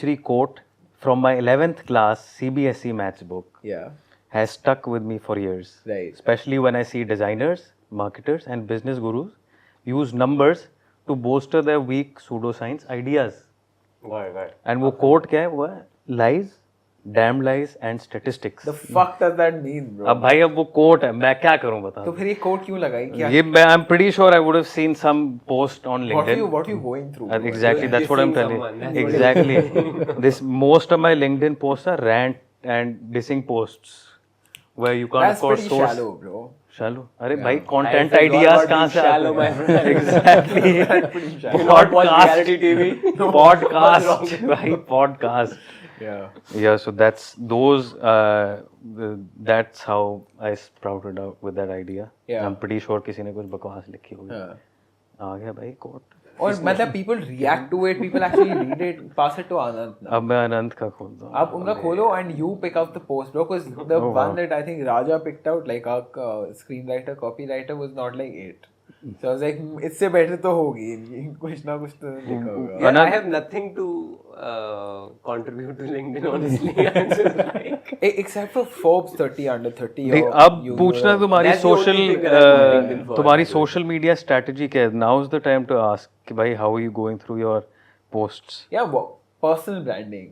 century quote from my 11th class CBSE maths book Yeah. has stuck with me for years. Right. Especially when I see designers, marketers, and business gurus use numbers to bolster their weak pseudoscience ideas. And वो quote क्या है? वो है lies, damn lies and statistics. The fuck does that mean, bro? अब भाई अब वो quote है, मैं क्या करूँ बता? तो फिर ये quote क्यों लगाई? क्या? ये I'm pretty sure I would have seen some post on LinkedIn. What you going through? Bro? Exactly, that's what I'm telling you. Exactly. This most of my LinkedIn posts are rant and dissing posts where you can't That's of course pretty source. shallow, bro. Shallow. अरे भाई I content forgot ideas about कहाँ being से shallow, my आते friend. हैं? Exactly. Pretty shallow. Do not watch reality TV. Podcast. भाई podcast. Yeah. Yeah, so that's how I sprouted out with that idea. Yeah. I'm pretty sure किसी ने कुछ बकवास लिखी होगी. हाँ. आ गया भाई quote. और मतलब people react to it, people actually read it, pass it to Anand now. अब मैं अनंत का खोलता हूँ. आप उनका खोलो and you pick up the post, bro. Because the one that I think Raja picked out, like our screenwriter, copywriter, was not like it. So I was like, इससे better तो होगी इनकी, कुछ ना कुछ तो लिखा होगा. Yeah, I have nothing to contribute to LinkedIn, honestly. I'm just like, Except for Forbes 30 under 30. देख, or अब you पूछना know, तुम्हारी that's the only social thing that I'm on LinkedIn for. तुम्हारी सोशल मीडिया स्ट्रेटजी क्या है? Now is the time to ask कि भाई how are you going through your posts? Yeah, personal branding.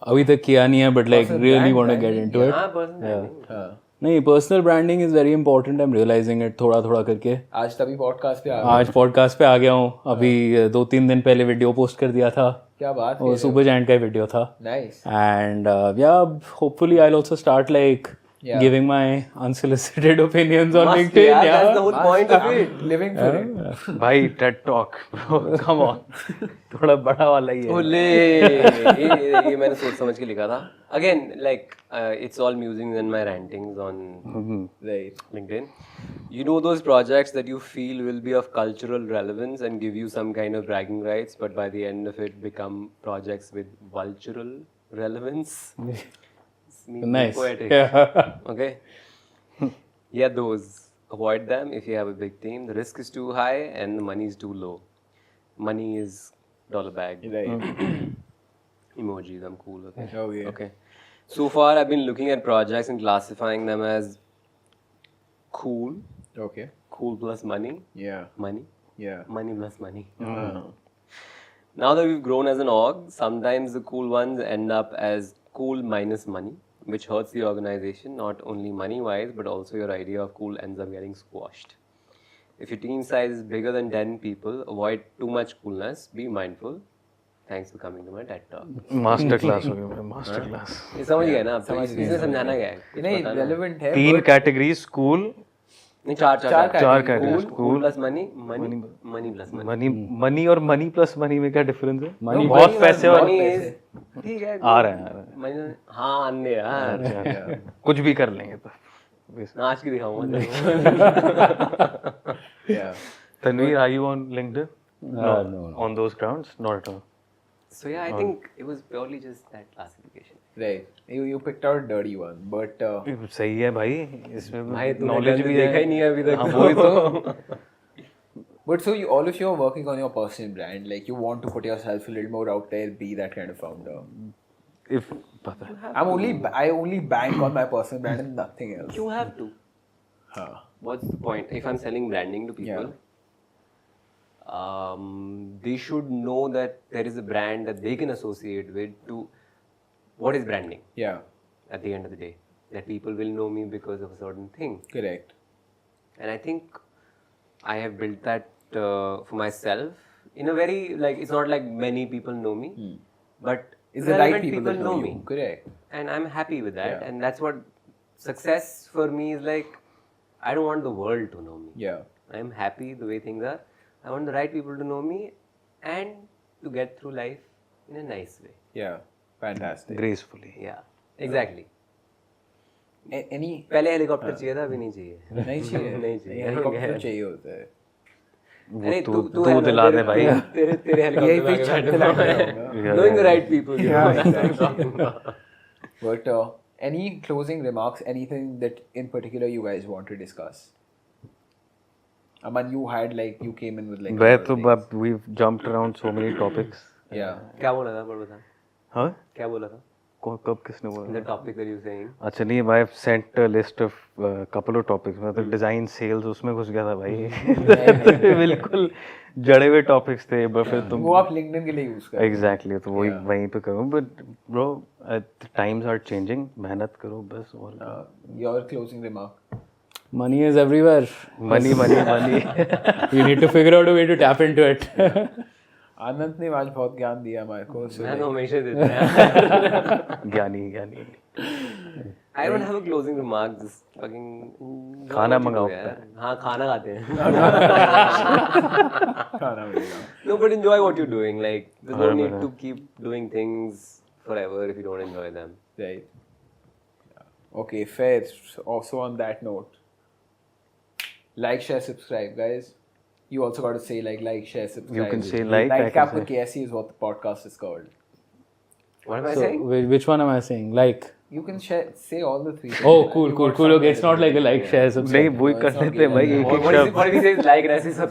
अभी तक किया नहीं है but like Personal really brand want to branding. Get into it. हाँ, personally. हाँ. नहीं, personal branding is very important. I am realising it थोड़ा थोड़ा करके. आज तभी पॉडकास्ट पे आ गए. आज पॉडकास्ट पे आ गया हूँ. अभी 2-3 दिन पहले वीडियो पोस्ट कर दिया था. क्या बात वो सुपर जायंट का वीडियो था. Nice. And hopefully I'll also start like giving my unsolicited opinions on Must, LinkedIn. yeah, Yeah, that's the whole point of it. Living for it. भाई Ted talk bro, come on. थोड़ा बड़ा वाला ही है. ओले ये मैंने सोच समझ के लिखा था. Again, like it's all musings and my rantings on Right. LinkedIn. You know those projects that you feel will be of cultural relevance and give you some kind of bragging rights, but by the end of it become projects with vultural relevance. It's me being Nice. Poetic. Yeah. Okay. Yeah, those. Avoid them if you have a big team. The risk is too high and the money is too low. Money is dollar bag. Right. Emojis, I'm cool. Okay. Oh, yeah. Okay. So far, I've been looking at projects and classifying them as cool, Okay. cool plus money, Yeah. money, Yeah. money plus money. Now that we've grown as an org, sometimes the cool ones end up as cool minus money, which hurts the organization, not only money-wise, but also your idea of cool ends up getting squashed. If your team size is bigger than 10 people, avoid too much coolness, be mindful. Thanks for coming to my TED Talk. Master class हो गया भाई, master class. ये समझ गए ना आप? इसमें समझाना क्या है? ये नहीं relevant है. तीन कैटेगरीज स्कूल, नहीं, चार चार categories. cool plus money, money plus money. Money और मनी प्लस मनी में क्या डिफरेंस है? Money बहुत पैसे और Money is ठीक है. आ रहे हैं. money हाँ अन्य यार. कुछ भी कर लेंगे तो. नाच के दिखाऊंगा. Yeah. Tanveer, are you on LinkedIn? No. On those grounds? Not at all. So yeah, I think it was purely just that classification. Right. You picked out a dirty one, but सही है भाई, इसमें भाई तूने knowledge भी है. देखा ही नहीं है अभी तक. हाँ, वही तो. but so all of you are working on your personal brand. Like you want to put yourself a little more out there, be that kind of founder. If पता है. I only bank on my personal brand and nothing else. You have to. Huh. What's the point? If I'm selling branding to people, they should know that there is a brand that they can associate with to what is branding Yeah. at the end of the day. That people will know me because of a certain thing. Correct. And I think I have built that for myself in a very, like, it's not like many people know me, but It's the right relevant people that know me. you. Correct. And I'm happy with that. Yeah. And that's what success for me is like. I don't want the world to know me. Yeah. I'm happy the way things are. I want the right people to know me and to get through life in a nice way. Yeah. Fantastic. gracefully. Yeah, exactly. Any पहले helicopter चाहिए था, अभी नहीं चाहिए. नहीं चाहिए. नहीं चाहिए. हेलीकॉप्टर चाहिए होता है. अरे तू दिला दे भाई. तेरे हेलीकॉप्टर यही छत पे लगा होगा. knowing the right people. you Yeah, know, that's what I'm talking about. But any closing remarks? Anything that in particular you guys want to discuss? Aman, you came in with like. वह a lot तो of things. we've jumped around so many topics Yeah. क्या बोला था पर बता हाँ क्या बोला था कब किसने बोला the topic that you saying अच्छा नहीं I have sent a list of couple of topics मतलब डिजाइन सेल्स उसमें घुस गया था भाई बिल्कुल जड़े हुए टॉपिक्स थे बट फिर तुम वो आप LinkedIn के लिए यूज कर एग्जैक्टली तो वही वहीं पे करूँ but bro times are changing मेहनत करो बस और your closing remark Money is everywhere. Money money money You need to figure out a way to tap into it. आनंद ने आज बहुत ज्ञान दिया हमारे को so मैं तो हमेशा देता है ज्ञानी ज्ञानी I don't have a closing remark just fucking खाना मंगाओ हाँ खाना खाते हैं खाना मिलेगा no but enjoy what you're doing like there's no need to keep doing things forever if you don't enjoy them right okay fair also on that note like share subscribe guys you also got to say like share subscribe You can say like, I can Kappa say- KSE is what the podcast is called what am I So, saying which one am I saying? Like. you can share say all the three Oh, cool. Okay, it's not like a like, share, subscribe. नहीं वही कर लेते हैं भाई एक what एक if he says like and I say subscribe